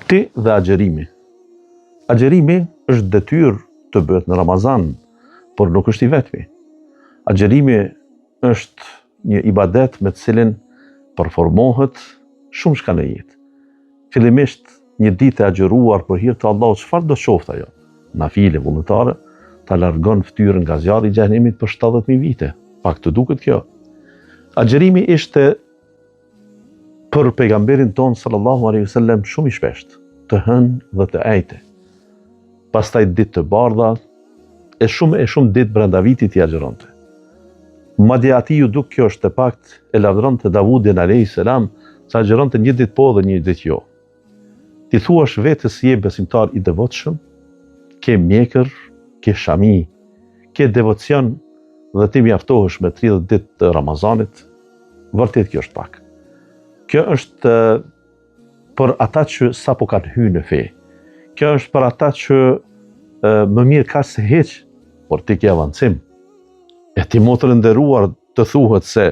Ti dhe agjerimi. Agjerimi është detyrë të bëhet në Ramazan, por nuk është i vetmi. Agjerimi është një ibadet me të cilin përformohet shumë shka në jetë. Fillimisht një ditë e agjeruar për hir të Allahut, çfarë do qoftë ajo? Nafile vullnetare, ta largon fytyrën nga zjarri i xhenemit për 70.000 vite. Pak të duket kjo. Agjerimi ishte për pejgamberin ton sallallahu alaihi wasallam shumë i shpeshtë, të hënë dhe të ejte. Pastaj ditë të bardha, e shumë ditë brenda vitit i agjeronte. Madje ati ju duk kjo është të pakt e lavdronte Davudin alayhis salam, sa agjeronte një ditë po dhe një ditë jo. Ti thuash vetës je besimtar i devotshëm, ke mjekër, ke shami, ke devocion dhe ti mjaftohesh me 30 ditë të Ramazanit, vërtet kjo është pak. Kjo është për ata që sapo kanë hyrë në fe. Kjo është për ata që më mirë ka se heq, por ti ke avancim. E ti motër nderuar të thuhet se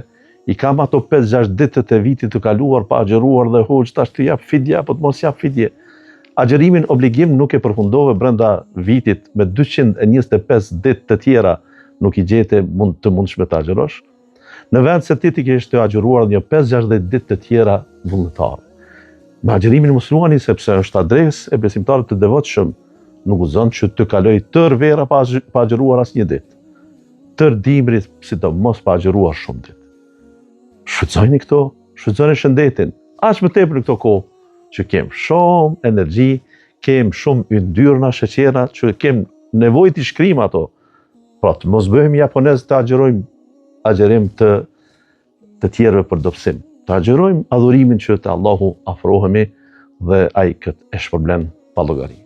i kam ato 5-6 ditët e vitit të kaluar pa agjeruar dhe hoq tash të jap fidje apo të mos jap fidje. Agjerimin obligim nuk e përfundove brenda vitit me 225 ditë të tjera nuk i gjete të mundshme të agjerosh. Në vend se ti kesh të agjeruar një 5-6 ditë të tjera vullnetare. Me agjerimin muslimani, sepse është adresë e besimtarit të devotshëm, nuk gëzon që të kaloj tër vera pa agjeruar asnjë ditë. Tër dimrit, sidomos pa agjeruar shumë ditë. Shfrytëzoni këto, shfrytëzoni shëndetin, aq më tepër në këto kohë që kem shumë energji, kem shumë yndyrna, sheqera, që kem nevojë të shkrim ato. Pra të mos bëhemi japonez të agjerojmë agjerim të tjerëve për dobësim. Të agjerojmë adhurimin që të Allahu afrohemi dhe ai këtë e shpërblen pa llogari.